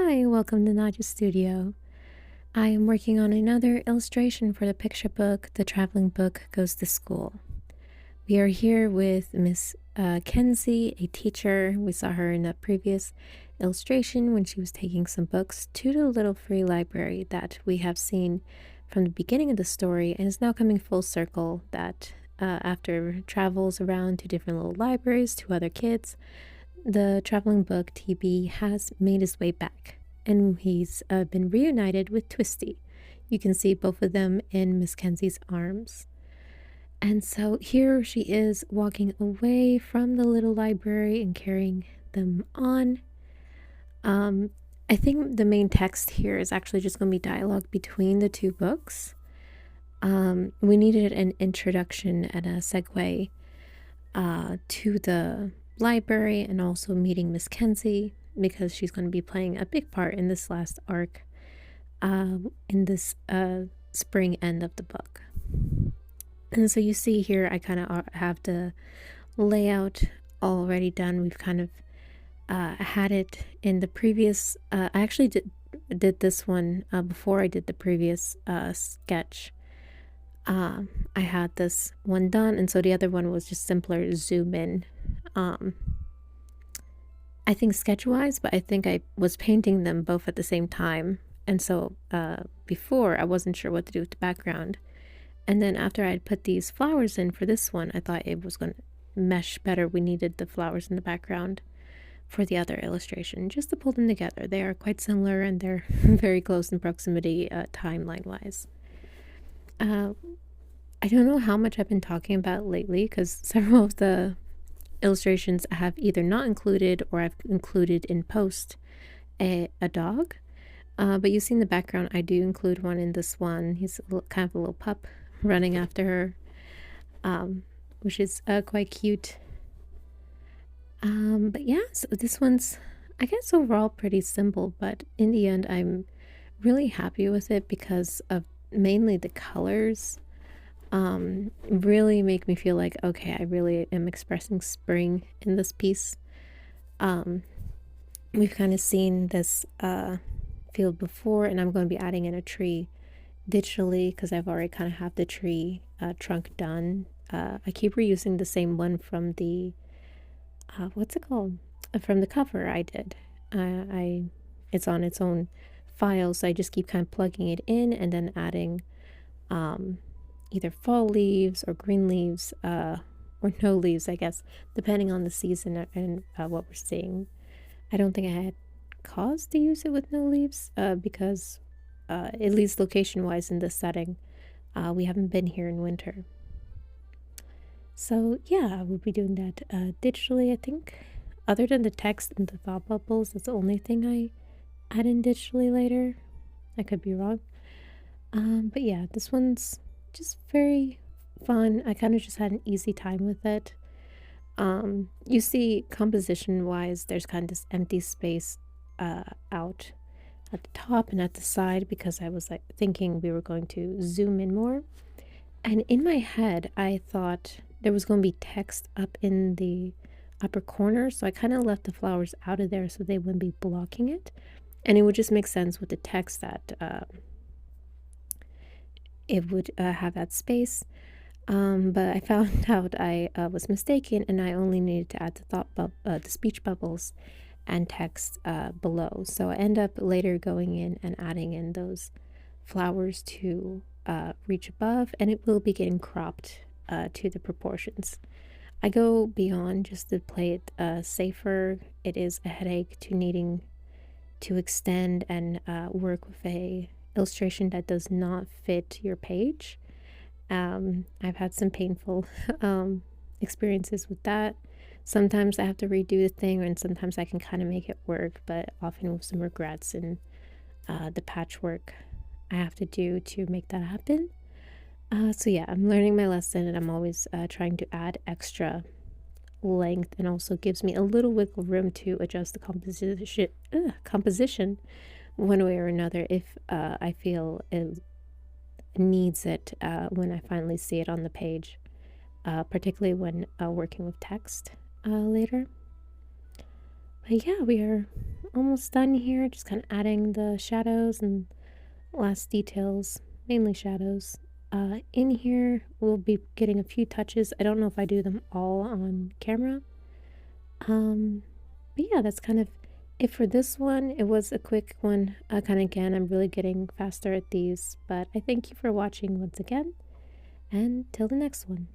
Hi, welcome to Naja Studio. I am working on another illustration for the picture book, The Traveling Book Goes to School. We are here with Miss Kenzie, a teacher. We saw her in a previous illustration when she was taking some books to the little free library that we have seen from the beginning of the story, and is now coming full circle that after travels around to different little libraries to other kids, the traveling book TB has made his way back, and he's been reunited with Twisty. You can see both of them in Miss Kenzie's arms. And so here she is walking away from the little library and carrying them on. I think the main text here is actually just going to be dialogue between the two books. We needed an introduction and a segue to the library and also meeting Miss Kenzie, because she's going to be playing a big part in this last arc in this spring end of the book. And so you see here I kind of have the layout already done. We've kind of had it in the previous I actually did this one before I did the previous sketch. I had this one done, and so the other one was just simpler zoom in. I think sketch-wise, but I think I was painting them both at the same time. And so before, I wasn't sure what to do with the background. And then after I'd put these flowers in for this one, I thought it was going to mesh better. We needed the flowers in the background for the other illustration, just to pull them together. They are quite similar, and they're very close in proximity timeline-wise. I don't know how much I've been talking about lately, because several of the illustrations I have either not included or I've included in post a dog. But you see in the background, I do include one in this one. He's kind of a little pup running after her, which is quite cute. But yeah, so this one's, I guess, overall pretty simple, but in the end, I'm really happy with it because of mainly the colors. Really make me feel like, okay, I really am expressing spring in this piece. We've kind of seen this field before, and I'm going to be adding in a tree digitally because I've already kind of have the tree trunk done. I keep reusing the same one from the what's it called, from the cover I did. It's on its own file, so I just keep kind of plugging it in and then adding either fall leaves or green leaves, or no leaves, I guess, depending on the season and what we're seeing. I don't think I had cause to use it with no leaves because at least location-wise in this setting, we haven't been here in winter. So yeah, we'll be doing that digitally, I think. Other than the text and the thought bubbles, that's the only thing I add in digitally later. I could be wrong. But yeah, this one's just very fun. I kind of just had an easy time with it. You see, composition wise, there's kind of this empty space out at the top and at the side because I was like thinking we were going to zoom in more. And in my head, I thought there was going to be text up in the upper corner, so I kind of left the flowers out of there so they wouldn't be blocking it. And it would just make sense with the text that it would have that space. But I found out I was mistaken, and I only needed to add the speech bubbles and text below. So I end up later going in and adding in those flowers to reach above, and it will be getting cropped to the proportions. I go beyond just to play it safer. It is a headache to needing to extend and work with a illustration that does not fit your page. I've had some painful experiences with that. Sometimes I have to redo the thing, and sometimes I can kind of make it work, but often with some regrets in the patchwork I have to do to make that happen. So yeah, I'm learning my lesson, and I'm always trying to add extra length, and also gives me a little wiggle room to adjust the composition one way or another if I feel it needs it when I finally see it on the page, particularly when working with text later. But yeah, we are almost done here, just kind of adding the shadows and last details, mainly shadows. In here, we'll be getting a few touches. I don't know if I do them all on camera. Um, but yeah, that's kind of it for this one. It was a quick one. Kind of again, I'm really getting faster at these, but I thank you for watching once again, and till the next one.